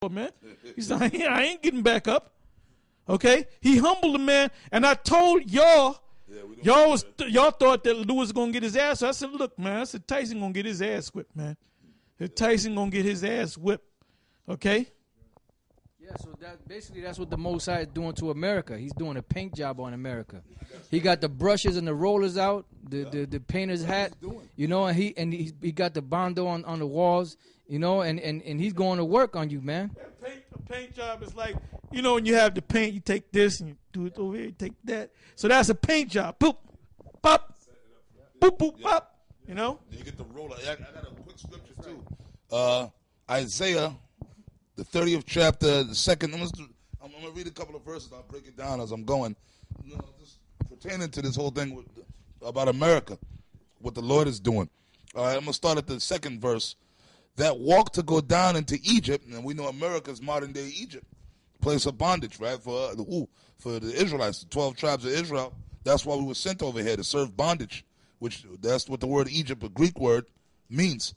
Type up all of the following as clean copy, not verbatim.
for, man? He said, I ain't getting back up. Okay? He humbled the man, and I told y'all, y'all thought that Lewis was going to get his ass. So I said, look, man, I said, Tyson going to get his ass whipped, man. Tyson going to get his ass whipped. Okay? Yeah, so that's what the Most High is doing to America. He's doing a paint job on America. He got the brushes and the rollers out, the painter's hat, you know, and he got the bondo on the walls, you know, and he's going to work on you, man. A paint job is like, you know, when you have the paint, you take this and you do it over here, you take that. So that's a paint job. Boop, pop, boop, boop, pop. You know? You get the roller. I got a quick scripture too. Isaiah, the 30th chapter, the second. I'm gonna read a couple of verses. I'll break it down as I'm going. You know, just pertaining to this whole thing about America, what the Lord is doing. All right, I'm gonna start at the second verse. That walk to go down into Egypt, and we know America's modern day Egypt, place of bondage, right? For the Israelites, the 12 tribes of Israel. That's why we were sent over here to serve bondage, which that's what the word Egypt, a Greek word, means.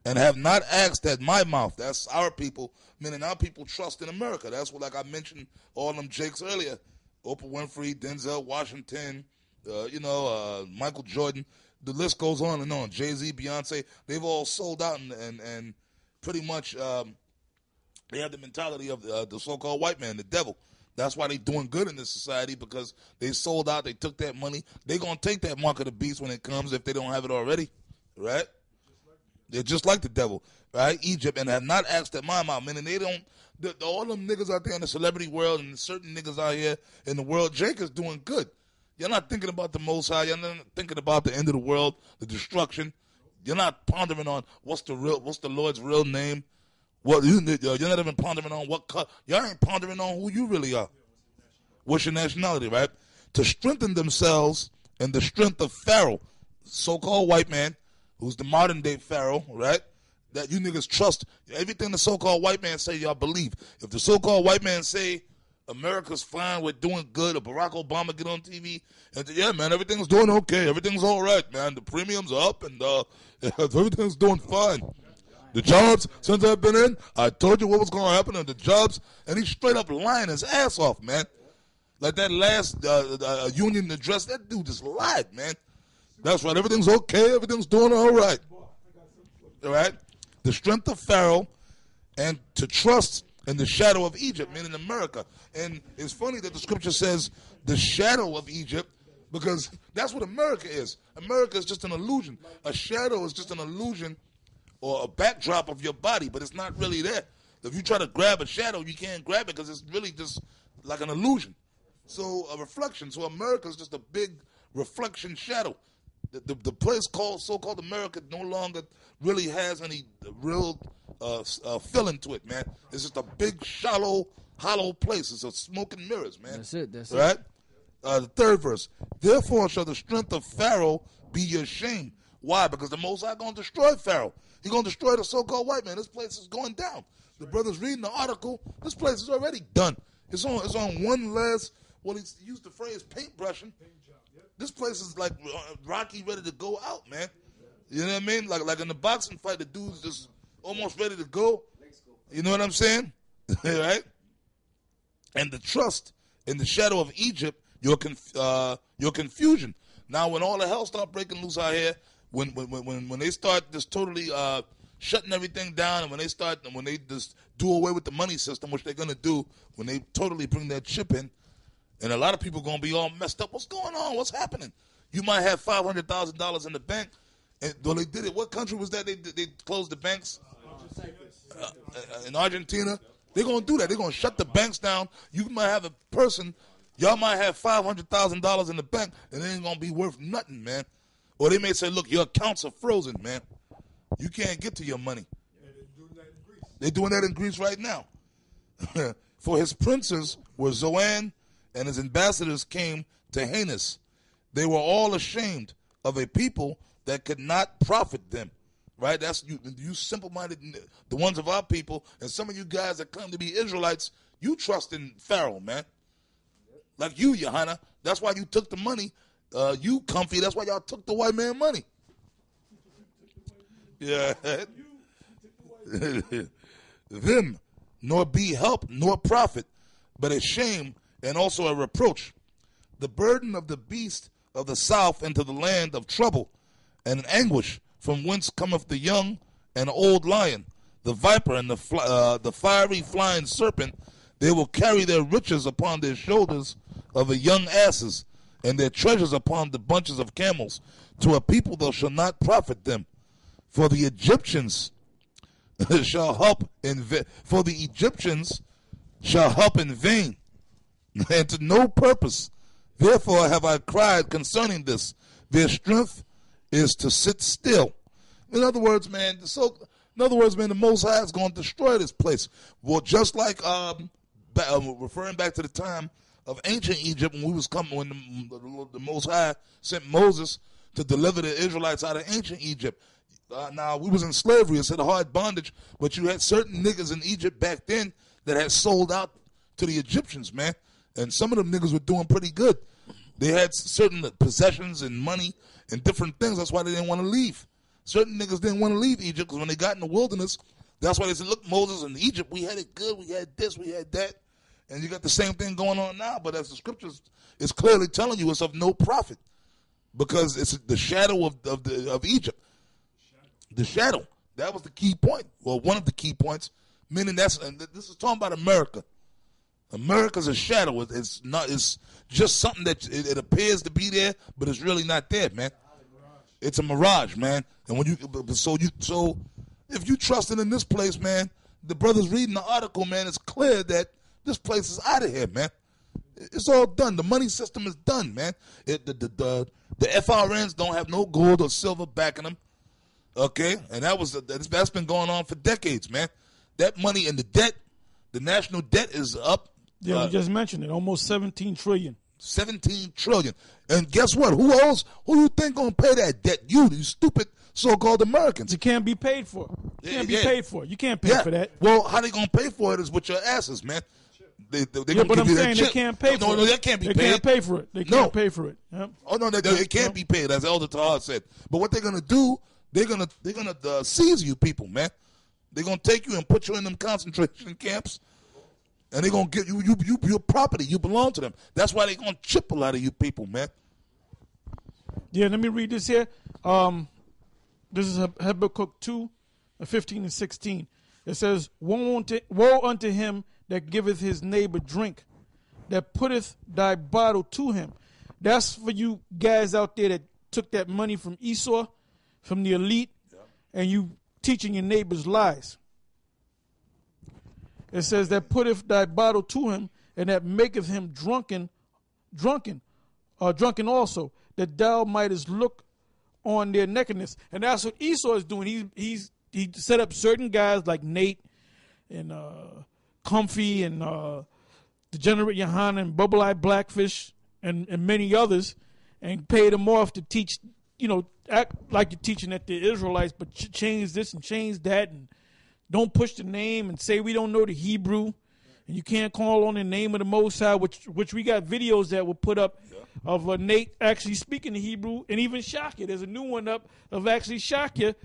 And have not asked at my mouth. That's our people, meaning our people trust in America. That's what, like I mentioned, all them Jakes earlier. Oprah Winfrey, Denzel Washington, Michael Jordan. The list goes on and on. Jay-Z, Beyonce, they've all sold out and pretty much they have the mentality of the so-called white man, the devil. That's why they're doing good in this society, because they sold out, they took that money. They're going to take that mark of the beast when it comes if they don't have it already, right? They're just like the devil, right? Egypt, and have not asked at my mouth, meaning they don't, all them niggas out there in the celebrity world and certain niggas out here in the world, Jake is doing good. You're not thinking about the Most High. You're not thinking about the end of the world, the destruction. You're not pondering on what's the Lord's real name. You're not even pondering on y'all ain't pondering on who you really are. What's your nationality, right? To strengthen themselves in the strength of Pharaoh, so-called white man, who's the modern day Pharaoh, right? That you niggas trust everything the so-called white man say, y'all believe. If the so-called white man say America's fine, we're doing good, or Barack Obama get on TV and say, yeah, man, everything's doing okay, everything's all right, man. The premiums are up and everything's doing fine. The jobs, since I've been in, I told you what was going to happen in the jobs, and he's straight up lying his ass off, man. Like that last union address, that dude just lied, man. That's right, everything's okay, everything's doing all right. All right? The strength of Pharaoh and to trust in the shadow of Egypt, meaning America. And it's funny that the scripture says the shadow of Egypt, because that's what America is. America is just an illusion. A shadow is just an illusion or a backdrop of your body, but it's not really there. If you try to grab a shadow, you can't grab it because it's really just like an illusion. So a reflection. So America is just a big reflection shadow. The place called so-called America no longer really has any real feeling to it, man. It's just a big, shallow, hollow place. It's a smoke and mirrors, man. That's it. Right? The third verse. Therefore shall the strength of Pharaoh be your shame. Why? Because the Most High going to destroy Pharaoh. He's going to destroy the so-called white man. This place is going down. The brother's reading the article. This place is already done. It's on one last, he used the phrase paintbrushing. This place is like Rocky ready to go out, man. You know what I mean? Like in the boxing fight, the dude's just almost ready to go. You know what I'm saying? Right? And the trust in the shadow of Egypt, your confusion. Now, when all the hell start breaking loose out here, when they start just totally shutting everything down, and when they just do away with the money system, which they're gonna do when they totally bring that chip in. And a lot of people going to be all messed up. What's going on? What's happening? You might have $500,000 in the bank. And though they did it, what country was that? They closed the banks? In Argentina. They're going to do that. They're going to shut the banks down. You might have a person, y'all might have $500,000 in the bank, and it ain't going to be worth nothing, man. Or they may say, look, your accounts are frozen, man. You can't get to your money. They're doing that in Greece right now. For his princes were Zoan, and his ambassadors came to Hanes. They were all ashamed of a people that could not profit them. Right? That's you simple-minded, the ones of our people, and some of you guys that claim to be Israelites, you trust in Pharaoh, man. Like you, Johanna. That's why you took the money. You, Comfy, that's why y'all took the white man money. Yeah. Them, nor be help, nor profit, but a shame and also a reproach. The burden of the beast of the south into the land of trouble and anguish, from whence cometh the young and old lion, the viper and the fiery flying serpent. They will carry their riches upon their shoulders of the young asses, and their treasures upon the bunches of camels. To a people that shall not profit them. For the Egyptians shall help in for the Egyptians shall help in vain, and to no purpose. Therefore have I cried concerning this. Their strength is to sit still. In other words, man, the Most High is going to destroy this place. Well, just like referring back to the time of ancient Egypt, when the Most High sent Moses to deliver the Israelites out of ancient Egypt. Now, we was in slavery, it's in a hard bondage, but you had certain niggas in Egypt back then that had sold out to the Egyptians, man. And some of them niggas were doing pretty good. They had certain possessions and money and different things. That's why they didn't want to leave. Certain niggas didn't want to leave Egypt because when they got in the wilderness, that's why they said, look, Moses, in Egypt, we had it good. We had this, we had that. And you got the same thing going on now. But as the scriptures is clearly telling you, it's of no profit because it's the shadow of Egypt. The shadow. That was the key point. Well, one of the key points. Meaning this is talking about America. America's a shadow. It's not. It's just something that it appears to be there, but it's really not there, man. It's a mirage, man. And when so if you trusting in this place, man, the brothers reading the article, man, it's clear that this place is out of here, man. It's all done. The money system is done, man. The FRNs don't have no gold or silver backing them. Okay, and that's been going on for decades, man. That money and the debt, the national debt is up. Yeah, we just mentioned it. Almost 17 trillion. 17 trillion. And guess what? Who you think gonna pay that debt? You stupid so-called Americans. It can't be paid for. It can't be paid for. You can't pay for that. Well, how they gonna pay for it is with your asses, man. They but I'm saying they can't pay for it. No, that can't be paid. They can't pay for it. They can't pay for it. Yep. Oh no, it can't be paid, as Elder Tahar said. But what they're gonna do? They're gonna seize you people, man. They're gonna take you and put you in them concentration camps, and they're gonna get you your property. You belong to them. That's why they're gonna chip a lot of you people, man. Yeah, let me read this here. This is Habakkuk 2, 15 and 16. It says, woe unto him that giveth his neighbor drink, that putteth thy bottle to him. That's for you guys out there that took that money from Esau, from the elite, and you teaching your neighbors lies. It says that putteth thy bottle to him, and that maketh him drunken also, that thou mightest look on their nakedness. And that's what Esau is doing. He set up certain guys like Nate and Comfy and Degenerate Yohana and Bubble Eye Blackfish and many others, and paid them off to teach, act like you're teaching at the Israelites, but change this and change that, and don't push the name and say we don't know the Hebrew, and you can't call on the name of the Most High, which we got videos that were put up of Nate actually speaking the Hebrew, and even Shakya. There's a new one up of actually Shakya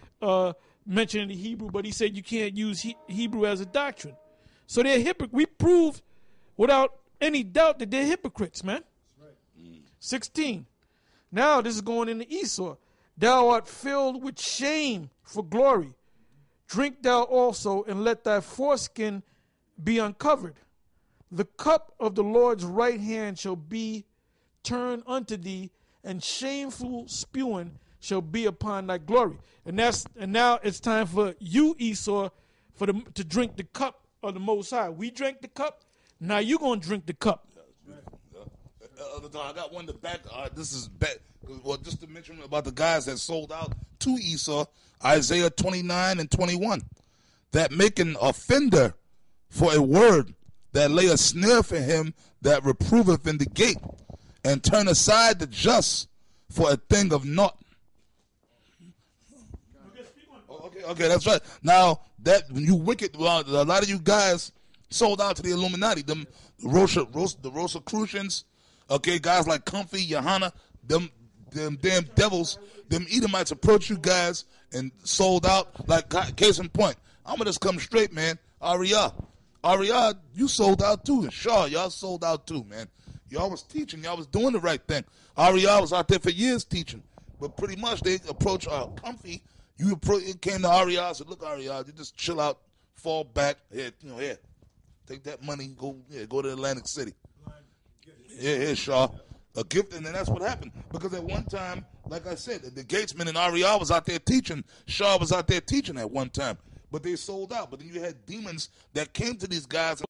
mentioning the Hebrew, but he said you can't use Hebrew as a doctrine. So they're hypocrites. We proved without any doubt that they're hypocrites, man. Right. 16. Now this is going into Esau. Thou art filled with shame for glory. Drink thou also, and let thy foreskin be uncovered. The cup of the Lord's right hand shall be turned unto thee, and shameful spewing shall be upon thy glory. And now it's time for you, Esau, to drink the cup of the Most High. We drank the cup. Now you're gonna drink the cup. I got one to back. This is back. Well, just to mention about the guys that sold out to Esau, Isaiah 29 and 21, that make an offender for a word, that lay a snare for him that reproveth in the gate, and turn aside the just for a thing of naught. Okay, that's right. Now that when you wicked, a lot of you guys sold out to the Illuminati, the Rosicrucians. Okay, guys like Comfy, Yohana, them damn devils, them Edomites approached you guys and sold out. Like, case in point, I'm going to just come straight, man. Ariyah. Ariad, you sold out too. And Shaw, y'all sold out too, man. Y'all was teaching. Y'all was doing the right thing. Ariad was out there for years teaching. But pretty much they approached Comfy. It came to Ariad, said, look, Ariad, you just chill out, fall back. Here, take that money, go to Atlantic City. Here, Shaw. A gift, and then that's what happened. Because at one time, like I said, the Gatesman and Ariad was out there teaching. Shaw was out there teaching at one time. But they sold out. But then you had demons that came to these guys.